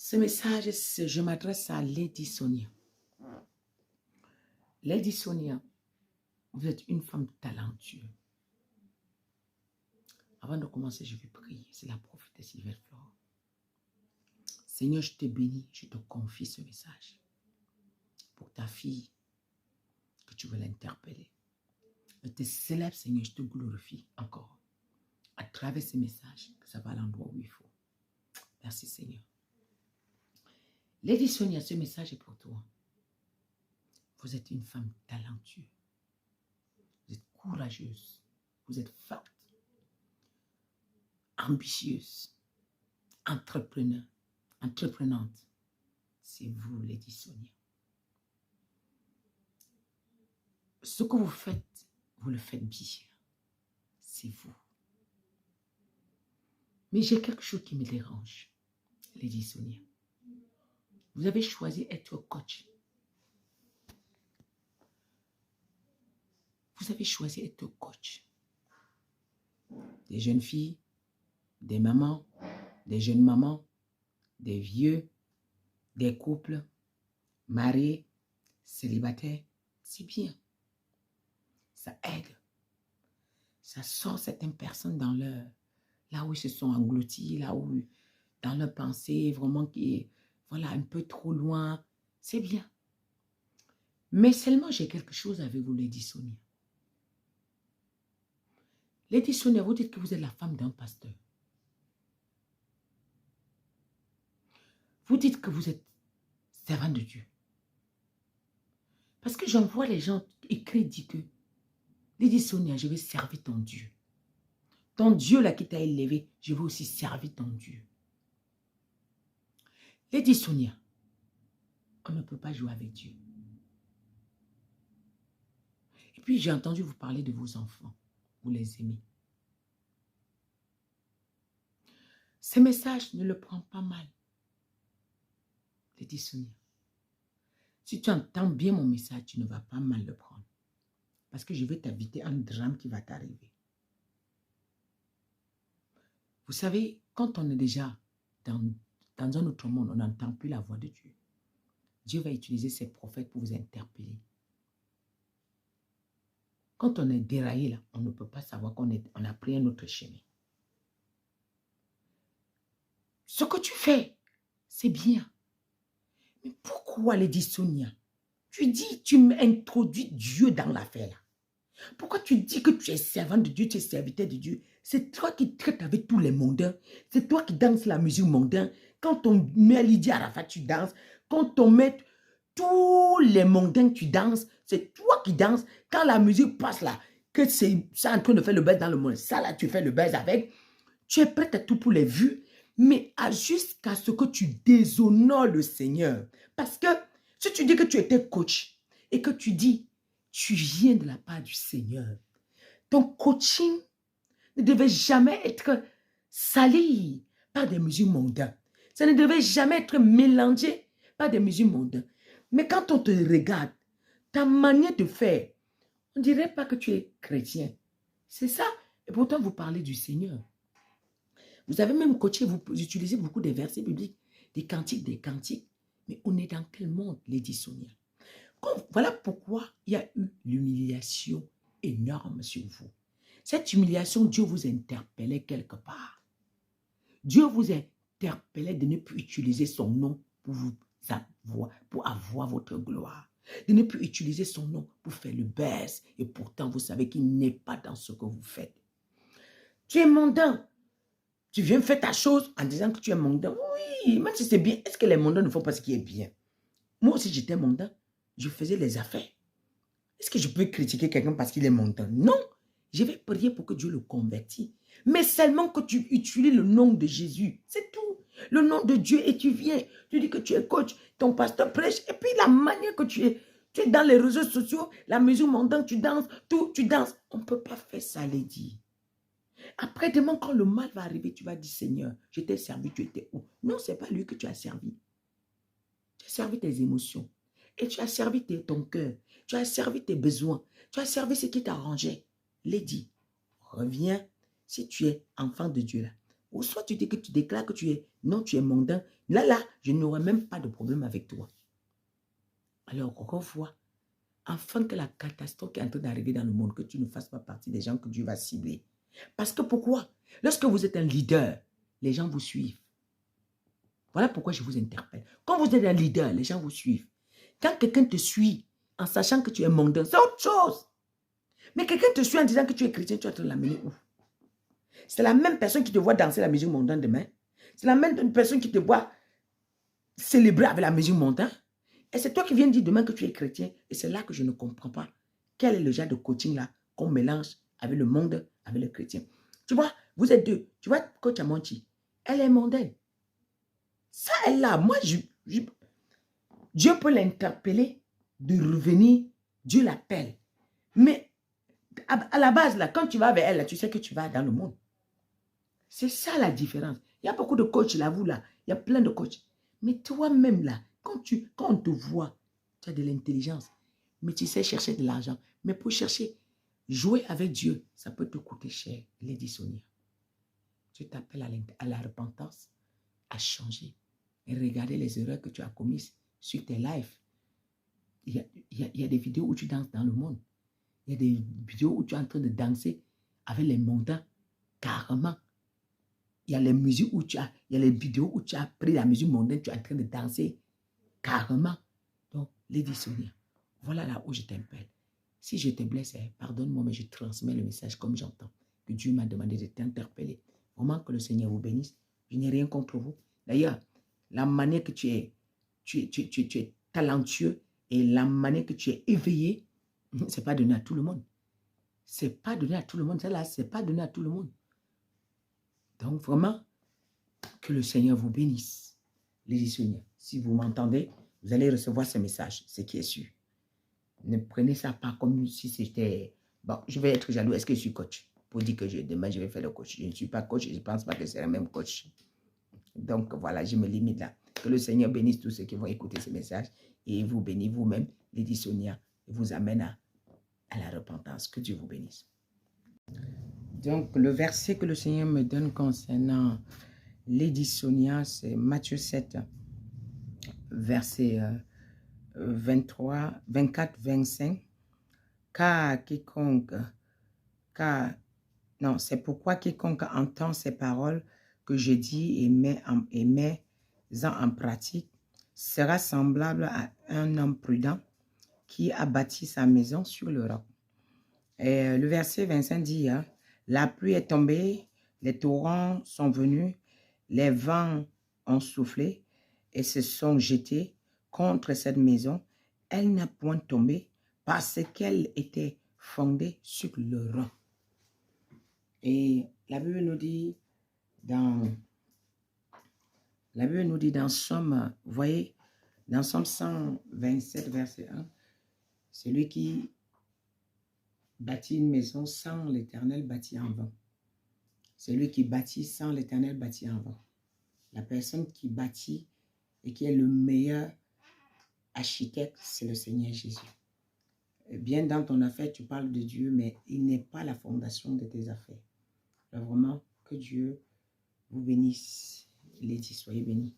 Ce message, je m'adresse à Lady Sonia. Lady Sonia, vous êtes une femme talentueuse. Avant de commencer, je vais prier. C'est la prophétesse Yvette Flore. Seigneur, je te bénis, je te confie ce message pour ta fille que tu veux l'interpeller. Je te célèbre, Seigneur, je te glorifie encore à travers ce message, que ça va à l'endroit où il faut. Merci, Seigneur. Lady Sonia, ce message est pour toi. Vous êtes une femme talentueuse. Vous êtes courageuse. Vous êtes forte. Ambitieuse. Entreprenante. C'est vous, Lady Sonia. Ce que vous le faites bien. C'est vous. Mais j'ai quelque chose qui me dérange, Lady Sonia. Vous avez choisi d'être coach. Vous avez choisi d'être coach. Des jeunes filles, des mamans, des jeunes mamans, des vieux, des couples, mariés, célibataires. C'est bien. Ça aide. Ça sort certaines personnes dans là où ils se sont engloutis, là où, dans leur pensée, vraiment qui est, voilà, un peu trop loin. C'est bien. Mais seulement j'ai quelque chose avec vous, Lady Sonia. Lady Sonia, vous dites que vous êtes la femme d'un pasteur. Vous dites que vous êtes servante de Dieu. Parce que j'en vois les gens écrire, dire que Lady Sonia, je vais servir ton Dieu. Ton Dieu là qui t'a élevé, je vais aussi servir ton Dieu. Lady Sonia, on ne peut pas jouer avec Dieu. Et puis j'ai entendu vous parler de vos enfants. Vous les aimez. Ce message ne le prend pas mal. Lady Sonia, si tu entends bien mon message, tu ne vas pas mal le prendre. Parce que je vais t'inviter à un drame qui va t'arriver. Vous savez, quand on est déjà dans un autre monde, on n'entend plus la voix de Dieu. Dieu va utiliser ses prophètes pour vous interpeller. Quand on est déraillé là, on ne peut pas savoir qu'on a pris un autre chemin. Ce que tu fais, c'est bien. Mais pourquoi, Lady Sonia, tu m'introduis Dieu dans l'affaire là? Pourquoi tu dis que tu es servante de Dieu, tu es serviteur de Dieu? C'est toi qui traites avec tous les mondains. C'est toi qui danses la musique mondaine. Quand on met Lydia Arafat, tu danses. Quand on met tous les mondains, tu danses. C'est toi qui danses. Quand la musique passe là, que c'est ça en train de faire le buzz dans le monde, ça là, tu fais le buzz avec. Tu es prête à tout pour les vues, mais jusqu'à ce que tu déshonores le Seigneur. Parce que si tu dis que tu étais coach et que tu dis tu viens de la part du Seigneur, ton coaching ne devait jamais être sali par des musiques mondaines. Ça ne devait jamais être mélangé par des musiques mondaines. Mais quand on te regarde, ta manière de faire, on ne dirait pas que tu es chrétien. C'est ça. Et pourtant, vous parlez du Seigneur. Vous avez même coaché, vous utilisez beaucoup des versets bibliques, des cantiques. Mais on est dans quel monde, Lady Sonia? Voilà pourquoi il y a eu l'humiliation énorme sur vous. Cette humiliation, Dieu vous interpellait quelque part. Dieu vous interpellait de ne plus utiliser son nom pour avoir votre gloire. De ne plus utiliser son nom pour faire le buzz. Et pourtant, vous savez qu'il n'est pas dans ce que vous faites. Tu es mondain. Tu viens faire ta chose en disant que tu es mondain. Oui, même si c'est bien. Est-ce que les mondains ne font pas ce qui est bien? Moi aussi, j'étais mondain. Je faisais les affaires. Est-ce que je peux critiquer quelqu'un parce qu'il est mondain? Non. Je vais prier pour que Dieu le convertisse. Mais seulement que tu utilises le nom de Jésus. C'est tout. Le nom de Dieu et tu viens. Tu dis que tu es coach. Ton pasteur prêche. Et puis la manière que tu es dans les réseaux sociaux, la musique mondaine, tu danses, tout, tu danses. On ne peut pas faire ça, Lady. Après, demain, quand le mal va arriver, tu vas dire, Seigneur, je t'ai servi, tu étais où? Non, ce n'est pas lui que tu as servi. Tu as servi tes émotions. Et tu as servi ton cœur. Tu as servi tes besoins. Tu as servi ce qui t'arrangeait. Lady, reviens. Si tu es enfant de Dieu là, Ou soit tu dis que tu déclares que tu es, non, tu es mondain. Là, je n'aurai même pas de problème avec toi. Alors, revois, afin que la catastrophe qui est en train d'arriver dans le monde, que tu ne fasses pas partie des gens que Dieu va cibler. Parce que pourquoi? Lorsque vous êtes un leader, les gens vous suivent. Voilà pourquoi je vous interpelle. Quand vous êtes un leader, les gens vous suivent. Quand quelqu'un te suit en sachant que tu es mondain, c'est autre chose. Mais quelqu'un te suit en disant que tu es chrétien, tu vas te l'amener où? C'est la même personne qui te voit danser la musique mondaine demain. C'est la même personne qui te voit célébrer avec la musique mondaine. Et c'est toi qui viens dire demain que tu es chrétien. Et c'est là que je ne comprends pas. Quel est le genre de coaching là qu'on mélange avec le monde, avec le chrétien? Tu vois, vous êtes deux. Tu vois, coach Amonchi, elle est mondaine. Ça, elle là, moi, Dieu peut l'interpeller de revenir. Dieu l'appelle. Mais à la base, là, quand tu vas avec elle, là, tu sais que tu vas dans le monde. C'est ça la différence. Il y a beaucoup de coachs là, vous là. Il y a plein de coachs. Mais toi-même là, quand on te voit, tu as de l'intelligence. Mais tu sais chercher de l'argent. Mais pour chercher, jouer avec Dieu, ça peut te coûter cher, Lady Sonia. Je t'appelle à la repentance, à changer. Et regarder les erreurs que tu as commises sur tes lives. Il y a des vidéos où tu danses dans le monde. Il y a des vidéos où tu es en train de danser avec les mondains, carrément. Il y a les musiques où il y a les vidéos où tu as pris la musique mondaine, tu es en train de danser carrément. Donc, Lady Sonia, voilà là où je t'appelle. Si je te blesse, pardonne-moi, mais je transmets le message comme j'entends. Que Dieu m'a demandé de t'interpeller. Vraiment que le Seigneur vous bénisse. Je n'ai rien contre vous. D'ailleurs, la manière que tu es talentueux et la manière que tu es éveillé, ce n'est pas donné à tout le monde. Ce n'est pas donné à tout le monde. Ça là, ce n'est pas donné à tout le monde. Donc, vraiment, que le Seigneur vous bénisse. Les Sonia, si vous m'entendez, vous allez recevoir ce message, ce qui est sûr. Ne prenez ça pas comme si c'était... Bon, je vais être jaloux. Est-ce que je suis coach? Pour dire que demain, je vais faire le coach. Je ne suis pas coach et je ne pense pas que c'est le même coach. Donc, voilà, je me limite là. Que le Seigneur bénisse tous ceux qui vont écouter ce message et vous bénisse vous-même, Lady Sonia, et vous amène à la repentance. Que Dieu vous bénisse. Donc, le verset que le Seigneur me donne concernant Lady Sonia, c'est Matthieu 7, verset 23, 24, 25. C'est pourquoi quiconque entend ces paroles que je dis et met-en en pratique sera semblable à un homme prudent qui a bâti sa maison sur le roc. Et le verset 25 dit, la pluie est tombée, les torrents sont venus, les vents ont soufflé et se sont jetés contre cette maison. Elle n'a point tombé parce qu'elle était fondée sur le roc. Et la Bible nous dit dans Somme, vous voyez, dans Somme 127, verset 1, celui qui bâtit une maison sans l'Éternel bâtit en vain. Celui qui bâtit sans l'Éternel bâtit en vain. La personne qui bâtit et qui est le meilleur architecte, c'est le Seigneur Jésus. Bien dans ton affaire, tu parles de Dieu, mais il n'est pas la fondation de tes affaires. Alors vraiment, que Dieu vous bénisse. Lady, soyez bénis.